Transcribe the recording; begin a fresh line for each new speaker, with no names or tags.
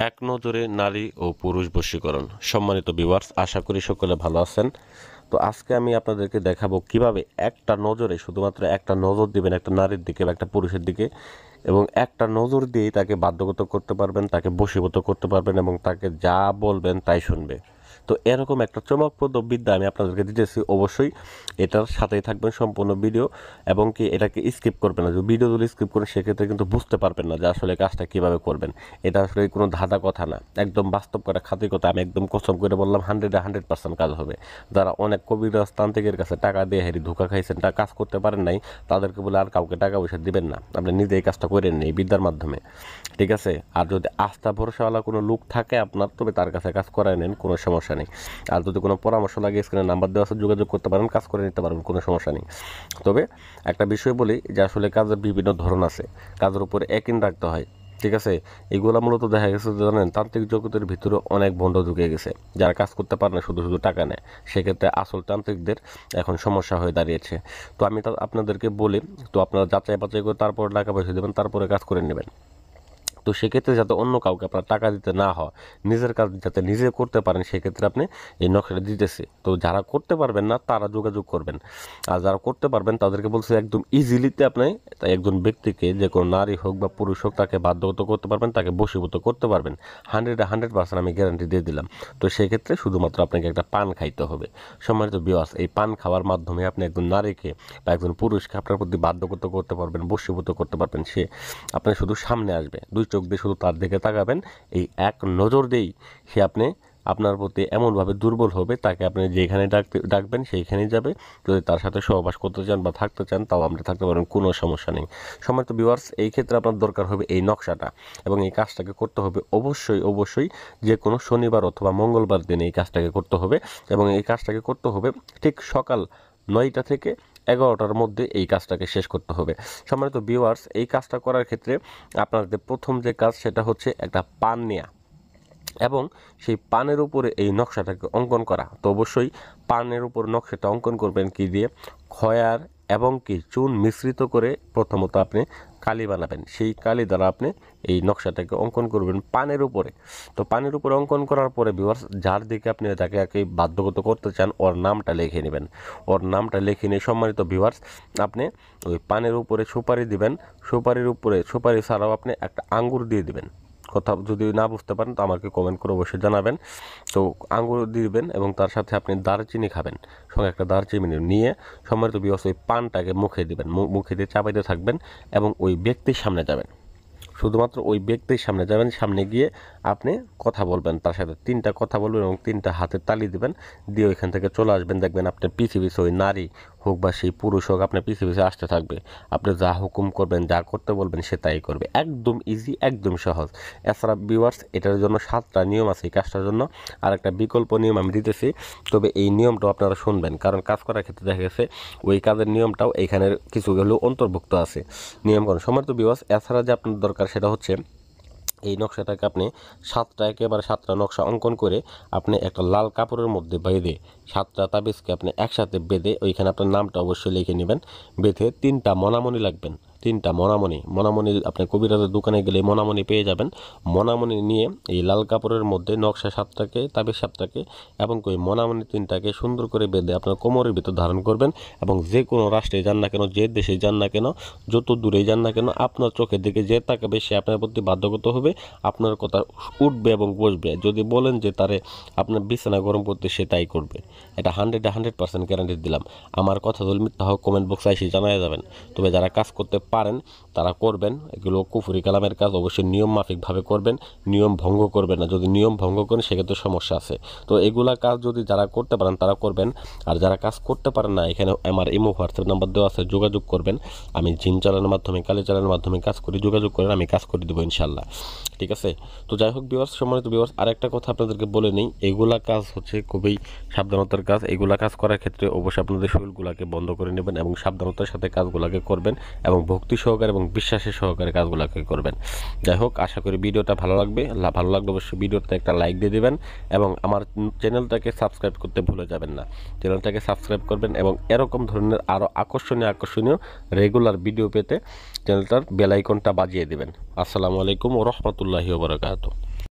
এক নজরে নারী ও পুরুষ বশীকরণ। সম্মানিত ভিউয়ার্স, আশা করি সকলে ভালো আছেন। তো আজকে আমি আপনাদেরকে দেখাবো কিভাবে একটা নজরে, শুধুমাত্র একটা নজর দিবেন একটা নারীর দিকে বা একটা পুরুষের দিকে, এবং একটা নজর দিয়েই তাকে বাধ্যগত করতে পারবেন, তাকে বশীভূত করতে পারবেন এবং তাকে যা বলবেন তাই শুনবে। তো এরকম একটা চমকপ্রদ বিদ্যা আমি আপনাদেরকে দিতেছি। অবশ্যই এটার সাথেই থাকবেন সম্পূর্ণ ভিডিও, এবং কি এটাকে স্কিপ করবেন না। যদি ভিডিও যদি স্কিপ করেন সেক্ষেত্রে কিন্তু বুঝতে পারবেন না যে আসলে কাজটা কীভাবে করবেন। এটা আসলে কোনো ধাঁধা কথা না, একদম বাস্তব করে খাঁটি কথা। আমি একদম কসম করে বললাম 100% কাজ হবে। যারা অনেক কবিরাজ তান্ত্রিকের কাছে টাকা দিয়ে হেরি ধোঁকা খাইছেন, কাজ করতে পারেন নাই, তাদেরকে বলে আর কাউকে টাকা পয়সা দিবেন না, আপনি নিজে এই কাজটা করেন এই বিদ্যার মাধ্যমে, ঠিক আছে? আর যদি আস্থা ভরসাওয়ালা কোনো লোক থাকে আপনার, তবে তার কাছে কাজ করায় নেন, কোনো সমস্যা নেই। আর যদি কোনো পরামর্শ লাগে স্ক্রিনে নাম্বার দেওয়া আছে, যোগাযোগ করতে পারেন, কাজ করে নিতে পারবেন, কোনো সমস্যা নেই। তবে একটা বিষয় বলি যে আসলে কাজের বিভিন্ন ধরন আছে, কাজের উপরে একই রাখতে হয়, ঠিক আছে? এগুলো মূলত দেখা গেছে জানেন, তান্ত্রিক জগতের ভিতরে অনেক ভণ্ড ঢুকে গেছে, যারা কাজ করতে পারে না, শুধু শুধু টাকা নেয়। সেক্ষেত্রে আসল তান্ত্রিকদের এখন সমস্যা হয়ে দাঁড়িয়েছে। তো আমি আপনাদেরকে বলি, তো আপনারা যাচাই বাছাই করে তারপরে টাকা পয়সা দেবেন, তারপরে কাজ করে নেবেন। তো সেক্ষেত্রে যাতে অন্য কাউকে আপনার টাকা দিতে না হয়, নিজের কাজ যাতে নিজে করতে পারেন, সেক্ষেত্রে আপনি এই নকশাটা দিতেছি। তো যারা করতে পারবেন না তারা যোগাযোগ করবেন, আর যারা করতে পারবেন তাদেরকে বলছে একদম ইজিলিতে আপনি একজন ব্যক্তিকে, যে কোনো নারী হোক বা পুরুষ হোক, তাকে বাধ্যগত করতে পারবেন, তাকে বশীভূত করতে পারবেন। 100% আমি গ্যারান্টি দিয়ে দিলাম। তো সেক্ষেত্রে শুধুমাত্র আপনাকে একটা পান খাইতে হবে। সম্মানিত ভিউয়ার্স, এই পান খাওয়ার মাধ্যমে আপনি একজন নারীকে বা একজন পুরুষকে আপনার প্রতি বাধ্যগত করতে পারবেন, বশীভূত করতে পারবেন। সে আপনার শুধু সামনে আসবে, দুই চোখ দিয়ে শুধু তার দিকে তাকাবেন, এই এক নজর দিয়েই সে আপনার প্রতি এমনভাবে দুর্বল হবে, তাকে আপনি যেখানে ডাকবেন সেইখানেই যাবে। যদি তার সাথে সহবাস করতে চান বা থাকতে চান, তাও আপনি থাকতে পারেন, কোনো সমস্যা নেই। সম্মানিত ভিউয়ার্স, এই ক্ষেত্রে আপনার দরকার হবে এই নকশাটা, এবং এই কাজটাকে করতে হবে অবশ্যই যে কোনো শনিবার অথবা মঙ্গলবার দিনে এই কাজটাকে করতে হবে, এবং এই কাজটাকে করতে হবে ঠিক সকাল 9টা থেকে 11টার মধ্যে এই কাজটাকে শেষ করতে হবে। সম্মানিত ভিউয়ার্স, এই কাজটা করার ক্ষেত্রে আপনাদের প্রথম যে কাজ সেটা হচ্ছে একটা পান নেয়া, এবং সেই পানের উপরে এই নকশাটাকে অঙ্কন করা। তো অবশ্যই পানের উপর নকশাটা অঙ্কন করবেন কি দিয়ে? খয়ার এবং কি চুন মিশ্রিত করে প্রথমত আপনি কালি বানাবেন। সেই কালি দ্বারা আপনি এই নকশাটাকে অঙ্কন করবেন পানের উপরে। তো পানের উপরে অঙ্কন করার পরে ভিউয়ার্স, যার দিকে আপনি যাকে বাধ্যগত করতে চান, ওর নামটা লিখে নেবেন। ওর নামটা লিখে নিয়ে সম্মানিত ভিউয়ার্স, আপনি ওই পানের উপরে সুপারি দিবেন। সুপারির উপরে, সুপারি ছাড়াও আপনি একটা আঙ্গুর দিয়ে দিবেন। কথা যদি না বুঝতে পারেন তো আমাকে কমেন্ট করে অবশ্যই জানাবেন। তো আঙ্গুর দিবেন, এবং তার সাথে আপনি দারচিনি খাবেন, সঙ্গে একটা দারচিনি নিয়ে সম্মানিত ভিউয়ার্স ওই পানটাকে মুখে দিবেন, মুখে দিয়ে চাপাইতে থাকবেন, এবং ওই ব্যক্তির সামনে যাবেন। শুধুমাত্র ওই ব্যক্তির সামনে যাবেন, সামনে গিয়ে আপনি কথা বলবেন, তার সাথে 3টা কথা বলবেন এবং 3টা হাতে তালি দিবেন, দিয়ে ওইখান থেকে চলে আসবেন। দেখবেন আপনার পিছে পিছে ওই নারী হোক বা সেই পুরুষ হোক, আপনার পিছে পিছে আসতে থাকবে। আপনি যা হুকুম করবেন, যা করতে বলবেন, সে তাই করবে। একদম ইজি, একদম সহজ। এছাড়া ভিউয়ার্স, এটার জন্য 7টা নিয়ম আছে এই কাজটার জন্য, আর একটা বিকল্প নিয়ম আমি দিতেছি। তবে এই নিয়মটাও আপনারা শুনবেন, কারণ কাজ করার ক্ষেত্রে দেখা গেছে ওই কাজের নিয়মটাও এখানের কিছু হলেও অন্তর্ভুক্ত আছে নিয়মকরণ। সম্মানিত ভিউয়ার্স, এছাড়া যে আপনার দরকার সেটা হচ্ছে এই নকশাটাকে আপনি একেবারে 7টা নকশা অঙ্কন করে আপনি একটা লাল কাপড়ের মধ্যে বেঁধে, 7টা তাবিজকে আপনি একসাথে বেঁধে ওইখানে আপনার নামটা অবশ্যই লিখে নেবেন। বেঁধে 3টা মনামণি লাগবেন, 3টা মনামণি আপনি কবিরাজের দোকানে গেলে মনামণি পেয়ে যাবেন। মনামণি নিয়ে এই লাল কাপড়ের মধ্যে নকশা 7টাকে, তাবিজ 7টাকে এবং ওই মনামণি 3টাকে সুন্দর করে বেঁধে আপনার কোমরের ভিতর ধারণ করবেন, এবং যে কোনো রাষ্ট্রে যান না কেন, যে দেশে যান না কেন, যত দূরেই যান না কেন, আপনার চোখের দিকে যে তাকাবে সে আপনার প্রতি বাধ্যগত হবে, আপনার কথা উঠবে এবং বসবে। যদি বলেন যে তারে আপনার বিছানা গরম করতে, সে তাই করবে। এটা 100% গ্যারান্টি দিলাম। আমার কথা যদি মিথ্যা হোক কমেন্ট বক্সে এসে জানাই যাবেন। তবে যারা কাজ করতে পারেন তারা করবেন। এগুলো কুফরি কালামের কাজ, অবশ্যই নিয়ম মাফিকভাবে করবেন, নিয়ম ভঙ্গ করবেন না। যদি নিয়ম ভঙ্গ করেন সেক্ষেত্রে সমস্যা আছে। তো এগুলা কাজ যদি যারা করতে পারেন তারা করবেন, আর যারা কাজ করতে পারেন না, এখানে আমার ইমো হোয়াটসঅ্যাপ নাম্বার দেওয়া আছে, যোগাযোগ করবেন। আমি জিন চালানোর মাধ্যমে, কালি চালানোর মাধ্যমে কাজ করি, যোগাযোগ করেন, আমি কাজ করে দেবো ইনশাল্লাহ, ঠিক আছে? তো যাই হোক ভিউয়ার্স, সম্মানিত ভিউয়ার্স, আরেকটা কথা আপনাদেরকে বলে নেই, এগুলা কাজ হচ্ছে খুবই সাবধানতার কাজ। এগুলা কাজ করার ক্ষেত্রে অবশ্যই আপনাদের শরীরগুলাকে বন্ধ করে নেবেন এবং সাবধানতার সাথে কাজগুলোকে করবেন, এবং ভক্তি সহকারে এবং বিশ্বাসের সহকারে কাজগুলোকে করবেন। যাই হোক, আশা করি ভিডিওটা ভালো লাগবে। ভালো লাগলে অবশ্যই ভিডিওতে একটা লাইক দিয়ে দেবেন, এবং আমার চ্যানেলটাকে সাবস্ক্রাইব করতে ভুলে যাবেন না। চ্যানেলটাকে সাবস্ক্রাইব করবেন, এবং এরকম ধরনের আরও আকর্ষণীয় রেগুলার ভিডিও পেতে চ্যানেলটার বেল আইকনটা বাজিয়ে দেবেন। আসসালামু আলাইকুম ওয়া রাহমাতুল্লাহি ওয়া বারাকাতুহু।